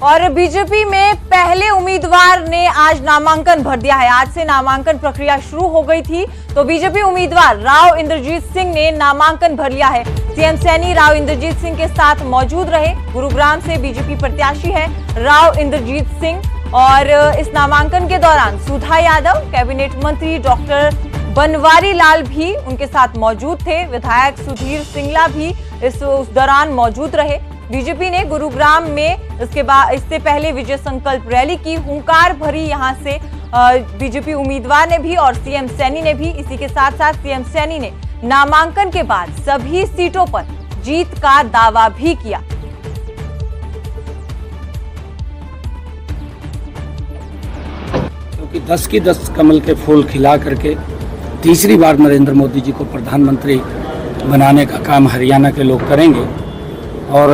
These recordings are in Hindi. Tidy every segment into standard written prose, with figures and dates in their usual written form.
और बीजेपी में पहले उम्मीदवार ने आज नामांकन भर दिया है। आज से नामांकन प्रक्रिया शुरू हो गई थी, तो बीजेपी उम्मीदवार राव इंद्रजीत सिंह ने नामांकन भर लिया है। सीएम सैनी राव इंद्रजीत सिंह के साथ मौजूद रहे। गुरुग्राम से बीजेपी प्रत्याशी है राव इंद्रजीत सिंह और इस नामांकन के दौरान सुधा यादव, कैबिनेट मंत्री डॉक्टर बनवारी लाल भी उनके साथ मौजूद थे। विधायक सुधीर सिंगला भी उस दौरान मौजूद रहे। बीजेपी ने गुरुग्राम में इससे पहले विजय संकल्प रैली की, हुंकार भरी यहां से बीजेपी उम्मीदवार ने भी और सीएम सैनी ने भी। इसी के साथ साथ सीएम सैनी ने नामांकन के बाद सभी सीटों पर जीत का दावा भी किया। क्योंकि 10 की 10 कमल के फूल खिला करके तीसरी बार नरेंद्र मोदी जी को प्रधानमंत्री बनाने का काम हरियाणा के लोग करेंगे और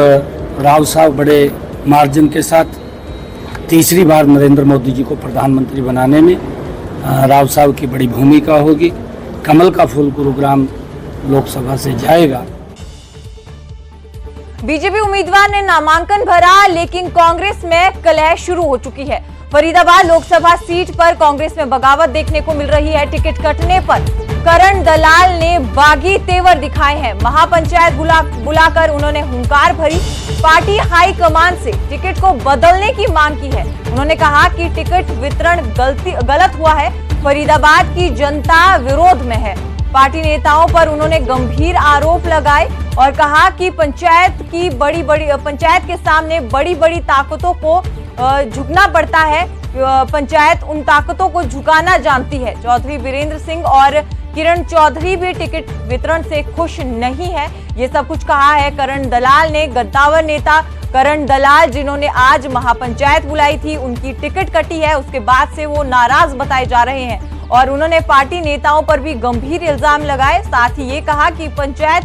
राव साहब बड़े मार्जिन के साथ तीसरी बार नरेंद्र मोदी जी को प्रधानमंत्री बनाने में राव साहब की बड़ी भूमिका होगी। कमल का फूल गुरुग्राम लोकसभा से जाएगा। बीजेपी उम्मीदवार ने नामांकन भरा, लेकिन कांग्रेस में कलह शुरू हो चुकी है। फरीदाबाद लोकसभा सीट पर कांग्रेस में बगावत देखने को मिल रही है। टिकट कटने पर करण दलाल ने बागी तेवर दिखाए हैं। महापंचायत बुलाकर उन्होंने हुंकार भरी। पार्टी हाईकमान से टिकट को बदलने की मांग की है। उन्होंने कहा कि टिकट वितरण गलत हुआ है। फरीदाबाद की जनता विरोध में है। पार्टी नेताओं पर उन्होंने गंभीर आरोप लगाए और कहा कि पंचायत के सामने बड़ी बड़ी ताकतों को झुकना पड़ता है। पंचायत उन ताकतों को झुकाना जानती है। चौधरी वीरेंद्र सिंह और किरण चौधरी भी टिकट वितरण से खुश नहीं है। ये सब कुछ कहा है करण दलाल ने। गद्दावर नेता करण दलाल, जिन्होंने आज महापंचायत बुलाई थी, उनकी टिकट कटी है। उसके बाद से वो नाराज बताए जा रहे हैं और उन्होंने पार्टी नेताओं पर भी गंभीर इल्जाम लगाए। साथ ही ये कहा कि पंचायत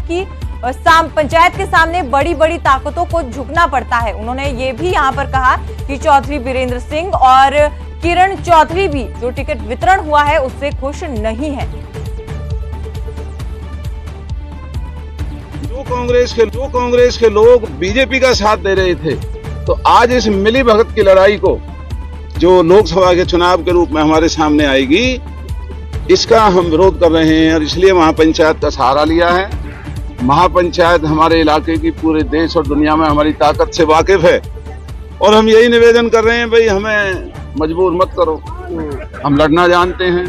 के सामने बड़ी बड़ी ताकतों को झुकना पड़ता है। उन्होंने ये भी यहाँ पर कहा कि चौधरी वीरेंद्र सिंह और किरण चौधरी भी जो टिकट वितरण हुआ है उससे खुश नहीं है। जो कांग्रेस के लोग बीजेपी का साथ दे रहे थे, तो आज इस मिली भगत की लड़ाई को जो लोकसभा के चुनाव के रूप में हमारे सामने आएगी, इसका हम विरोध कर रहे हैं और इसलिए महापंचायत का सहारा लिया है। महापंचायत हमारे इलाके की पूरे देश और दुनिया में हमारी ताकत से वाकिफ है और हम यही निवेदन कर रहे हैं, भाई हमें मजबूर मत करो। हम लड़ना जानते हैं,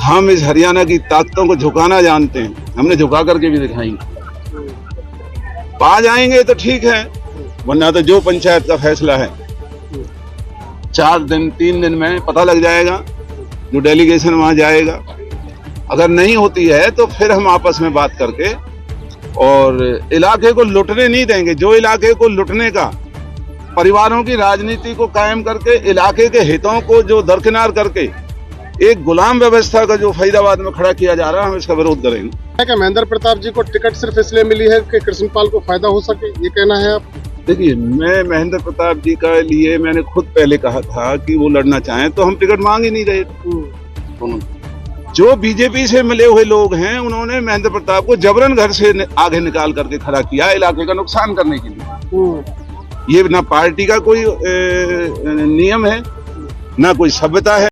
हम इस हरियाणा की ताकतों को झुकाना जानते हैं। हमने झुका करके भी दिखाएंगे। पा जाएंगे तो ठीक है, वरना तो जो पंचायत का फैसला है 3 दिन में पता लग जाएगा। जो डेलीगेशन वहां जाएगा, अगर नहीं होती है तो फिर हम आपस में बात करके और इलाके को लुटने नहीं देंगे। जो इलाके को लुटने का, परिवारों की राजनीति को कायम करके इलाके के हितों को जो दरकिनार करके एक गुलाम व्यवस्था का जो फरीदाबाद में खड़ा किया जा रहा है, हम इसका विरोध करेंगे। क्या महेंद्र प्रताप जी को टिकट सिर्फ इसलिए मिली है कि कृष्णपाल को फायदा हो सके, ये कहना है आप? देखिए, मैं महेंद्र प्रताप जी का लिए मैंने खुद पहले कहा था कि वो लड़ना चाहें तो हम टिकट मांग ही नहीं रहे। जो बीजेपी से मिले हुए लोग हैं, उन्होंने महेंद्र प्रताप को जबरन घर से आगे निकाल करके खड़ा किया इलाके का नुकसान करने के लिए। ये ना पार्टी का कोई नियम है, ना कोई सभ्यता है।